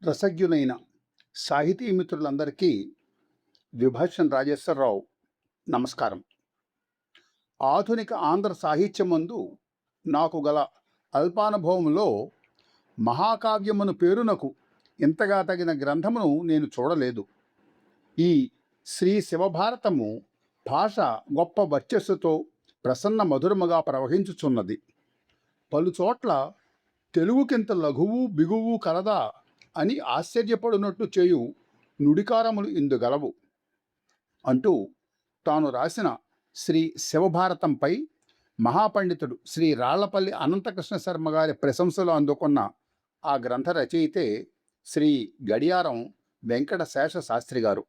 రసజ్ఞులైన సాహితీ మిత్రులందరికీ ద్విభాషన్ రాజేశ్వరరావు నమస్కారం. ఆధునిక ఆంధ్ర సాహిత్యమందు నాకు గల అల్పానుభవంలో మహాకావ్యమును పేరునకు ఇంతగా తగిన గ్రంథమును నేను చూడలేదు. ఈ శ్రీ శివభారతము భాష గొప్ప వర్చస్సుతో ప్రసన్న మధురముగా ప్రవహించుచున్నది. పలుచోట్ల తెలుగుకింత లఘువు బిగువు కలదా అని ఆశ్చర్యపడినట్లు చేయు నుడికారములు ఇందుగలవు అంటూ తాను రాసిన శ్రీ శివభారతంపై మహాపండితుడు శ్రీ రాళ్లపల్లి అనంతకృష్ణ శర్మ గారి ప్రశంసలు అందుకున్న ఆ గ్రంథ రచయితే శ్రీ గడియారం వెంకట శేష శాస్త్రి గారు.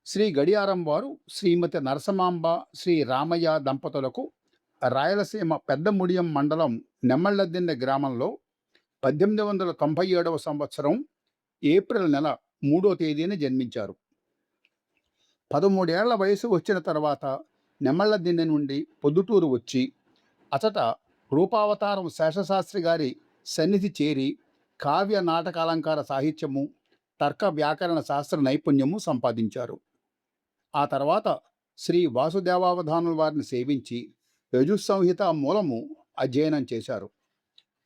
శ్రీ గడియారం వారు శ్రీమతి నరసమాంబ శ్రీ రామయ్య దంపతులకు రాయలసీమ పెద్దముడియం మండలం నెమ్మళ్లదిన్నె గ్రామంలో 1897 సంవత్సరం ఏప్రిల్ నెల 3వ తేదీన జన్మించారు. 13 ఏళ్ల వయసు వచ్చిన తర్వాత నెమ్మళ్లదిన్నె నుండి పొద్దుటూరు వచ్చి అచట రూపావతారం శేషశాస్త్రి గారి సన్నిధి చేరి కావ్య నాటకాలంకార సాహిత్యము, తర్క వ్యాకరణ శాస్త్ర నైపుణ్యము సంపాదించారు. ఆ తర్వాత శ్రీ వాసుదేవావధానుల వారిని సేవించి యజుస్సంహిత మూలము అధ్యయనం చేశారు.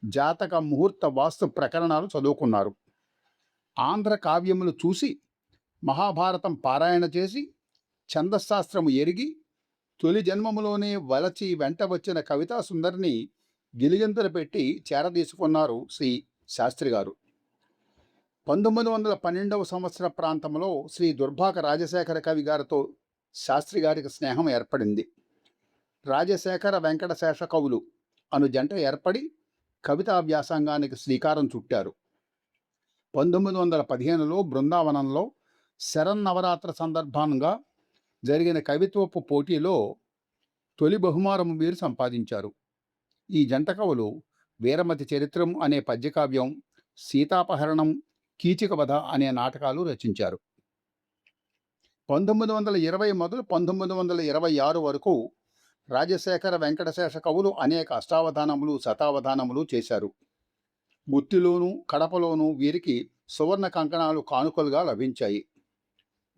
జాతక ముహూర్త వాస్తు ప్రకరణాలు చదువుకున్నారు. ఆంధ్ర కావ్యములు చూసి మహాభారతం పారాయణ చేసి ఛందశాస్త్రము ఎరిగి తొలి జన్మములోనే వలచి వెంట వచ్చిన కవితా సుందరిని గిలిగింతలు పెట్టి చేరదీసుకున్నారు శ్రీ శాస్త్రి గారు. 1912 సంవత్సర ప్రాంతంలో శ్రీ దుర్భాక రాజశేఖర కవి గారితో శాస్త్రి గారికి స్నేహం ఏర్పడింది. రాజశేఖర వెంకటశేష కవులు అను జంట ఏర్పడి కవితా వ్యాసంగానికి శ్రీకారం చుట్టారు. 1915లో బృందావనంలో శరన్నవరాత్ర సందర్భంగా జరిగిన కవిత్వపు పోటీలో తొలి బహుమానము వీరు సంపాదించారు. ఈ జంట కవులు వీరమతి చరిత్రం అనే పద్యకావ్యం, సీతాపహరణం, కీచకవధ అనే నాటకాలు రచించారు. 1920 మొదలు 1926 వరకు రాజశేఖర వెంకటశేష కవులు అనేక అష్టావధానములు, శతావధానములు చేశారు. గుత్తిలోను కడపలోనూ వీరికి సువర్ణ కంకణాలు కానుకలుగా లభించాయి.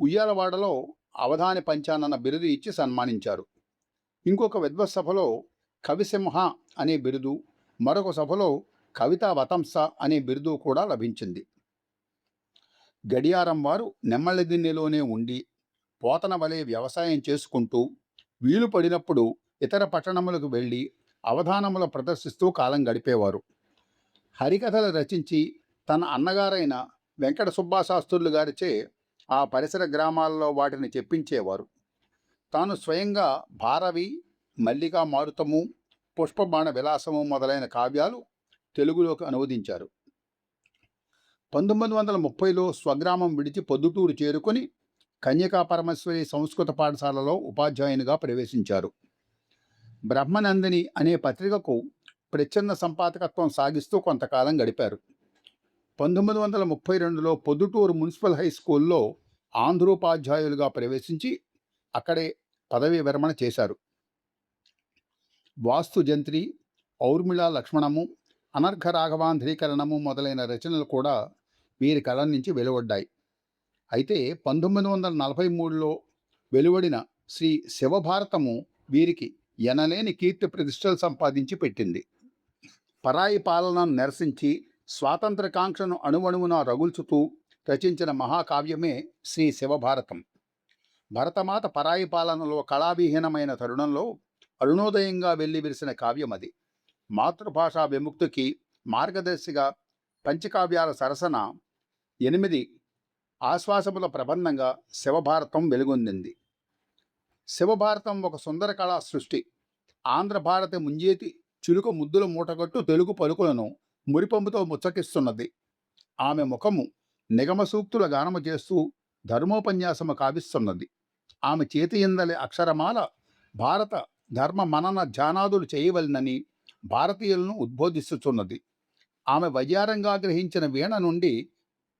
ఉయ్యాలవాడలో అవధాని పంచానన బిరుదు ఇచ్చి సన్మానించారు. ఇంకొక విద్వత్ సభలో కవిసింహ అనే బిరుదు, మరొక సభలో కవితా వతంస అనే బిరుదు కూడా లభించింది. గడియారం వారు నెమ్మళ్ళదిన్నెలోనే ఉండి పోతన వలె వ్యవసాయం చేసుకుంటూ వీలు పడినప్పుడు ఇతర పట్టణములకు వెళ్ళి అవధానములు ప్రదర్శిస్తూ కాలం గడిపేవారు. హరికథలు రచించి తన అన్నగారైన వెంకట సుబ్బాశాస్త్రులు గారిచే ఆ పరిసర గ్రామాల్లో వాటిని చెప్పించేవారు. తాను స్వయంగా భారవి, మల్లికా మారుతము, పుష్పబాణ విలాసము మొదలైన కావ్యాలు తెలుగులోకి అనువదించారు. 1930లో స్వగ్రామం విడిచి పొద్దుటూరు చేరుకొని కన్యకా పరమేశ్వరి సంస్కృత పాఠశాలలో ఉపాధ్యాయునిగా ప్రవేశించారు. బ్రహ్మనందిని అనే పత్రికకు ప్రచ్ఛన్న సంపాదకత్వం సాగిస్తూ కొంతకాలం గడిపారు. 1932లో పొద్దుటూరు మున్సిపల్ హై స్కూల్లో ఆంధ్రోపాధ్యాయులుగా ప్రవేశించి అక్కడే పదవీ విరమణ చేశారు. వాస్తు జంత్రి, ఔర్మిళ లక్ష్మణము, అనర్ఘ రాఘవాంధ్రీకరణము మొదలైన రచనలు కూడా వీరి కలం నుంచి వెలువడ్డాయి. అయితే 1943లో వెలువడిన శ్రీ శివభారతము వీరికి ఎనలేని కీర్తి ప్రతిష్టలు సంపాదించి పెట్టింది. పరాయి పాలనను నిరసించి స్వాతంత్రకాంక్షను అణువణువున రగుల్చుతూ రచించిన మహాకావ్యమే శ్రీ శివభారతం. భరతమాత పరాయి పాలనలో కళావిహీనమైన తరుణంలో అరుణోదయంగా వెళ్లి విరిసిన కావ్యమది. మాతృభాషా విముక్తికి మార్గదర్శిగా పంచకావ్యాల సరసన 8 ఆశ్వాసముల ప్రబంధంగా శివభారతం వెలుగొందింది. శివభారతం ఒక సుందర కళా సృష్టి. ఆంధ్రభారతి ముంజేతి చిలుక ముద్దుల మూటగట్టు తెలుగు పలుకులను మురిపంపుతో ముచ్చకిస్తున్నది. ఆమె ముఖము నిగమ సూక్తుల గానము చేస్తూ ధర్మోపన్యాసము కావిస్తున్నది. ఆమె చేతి ఇందలి అక్షరమాల భారత ధర్మ మనన ధ్యానాదులు చేయవలనని భారతీయులను ఉద్బోధిస్తున్నది. ఆమె వయ్యారంగా గ్రహించిన వీణ నుండి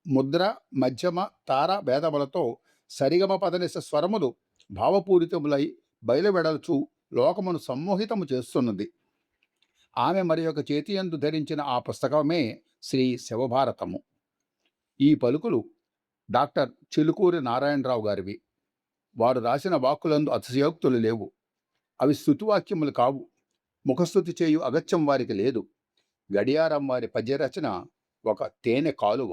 ముద్ర, మధ్యమ, తార భేదములతో సరిగమ పదనిస స్వరములు భావపూరితములై బయలువెడల్చు లోకమును సమ్మోహితము చేస్తున్నది. ఆమె మరి ఒక చేతియందు ధరించిన ఆ పుస్తకమే శ్రీ శివభారతము. ఈ పలుకులు డాక్టర్ చిలుకూరి నారాయణరావు గారివి. వారు రాసిన వాక్కులందు అతిశయోక్తులు లేవు. అవి స్తుతివాక్యములు కావు. ముఖస్థుతి చేయు అగత్యం వారికి లేదు. గడియారం వారి పద్యరచన ఒక తేనె కాలువ.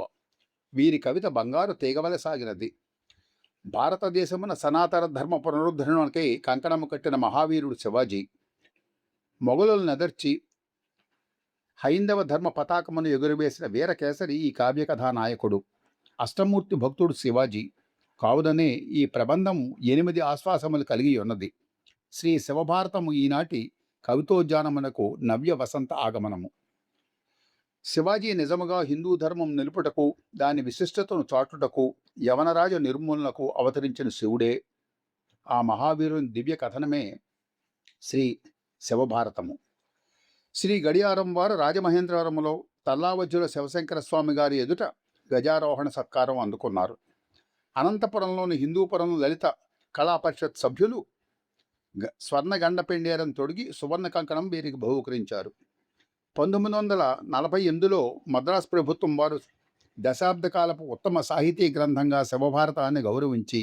వీరి కవిత బంగారు తీగవలె సాగినది. భారతదేశమున సనాతన ధర్మ పునరుద్ధరణకై కంకణము కట్టిన మహావీరుడు శివాజీ, మొఘలులను ఎదర్చి హైందవ ధర్మ పతాకమును ఎగురవేసిన వీరకేసరి ఈ కావ్యకథా నాయకుడు, అష్టమూర్తి భక్తుడు శివాజీ. కావుననే ఈ ప్రబంధం 8 ఆశ్వాసములు కలిగి ఉన్నది. శ్రీ శివభారతము ఈనాటి కవితోద్యానమునకు నవ్య వసంత ఆగమనము. శివాజీ నిజముగా హిందూ ధర్మం నిలుపుటకు, దాని విశిష్టతను చాటుటకు, యవనరాజ నిర్మూలనకు అవతరించిన శివుడే. ఆ మహావీరుని దివ్య కథనమే శ్రీ శివభారతము. శ్రీ గడియారం వారు రాజమహేంద్రవరములో తల్లావజ్జుల శివశంకర స్వామి గారి ఎదుట గజారోహణ సత్కారం అందుకున్నారు. అనంతపురంలోని హిందూపురం లలిత కళా పరిషత్ సభ్యులు స్వర్ణ గండపెండేరం తొడిగి సువర్ణ కంకణం వీరికి బహూకరించారు. 1948లో మద్రాసు ప్రభుత్వం వారు దశాబ్ద కాలపు ఉత్తమ సాహితీ గ్రంథంగా శివభారతాన్ని గౌరవించి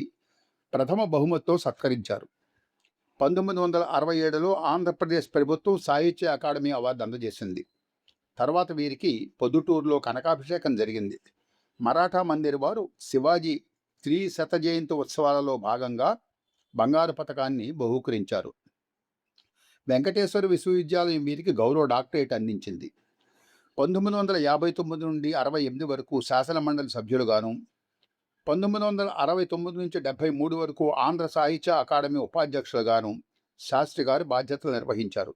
ప్రథమ బహుమతితో సత్కరించారు. 1967లో ఆంధ్రప్రదేశ్ ప్రభుత్వం సాహిత్య అకాడమీ అవార్డు అందజేసింది. తర్వాత వీరికి పొద్దుటూరులో కనకాభిషేకం జరిగింది. మరాఠా మందిర్ వారు శివాజీ 300 జయంతి ఉత్సవాలలో భాగంగా బంగారు పతకాన్ని బహూకరించారు. వెంకటేశ్వర విశ్వవిద్యాలయం వీరికి గౌరవ డాక్టరేట్ అందించింది. 1959 నుండి 68 వరకు శాసన మండలి సభ్యులుగాను, 1969 నుంచి 73 వరకు ఆంధ్ర సాహిత్య అకాడమీ ఉపాధ్యక్షులుగాను శాస్త్రి గారు బాధ్యతలు నిర్వహించారు.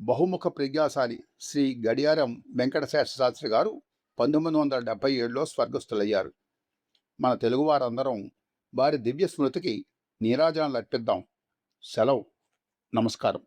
బహుముఖ ప్రజ్ఞాశాలి శ్రీ గడియారం వెంకటశేష శాస్త్రి గారు 1977లో స్వర్గస్థులయ్యారు. మన తెలుగువారందరం వారి దివ్య స్మృతికి నీరాజనాలు అర్పిద్దాం. సెలవు. నమస్కారం.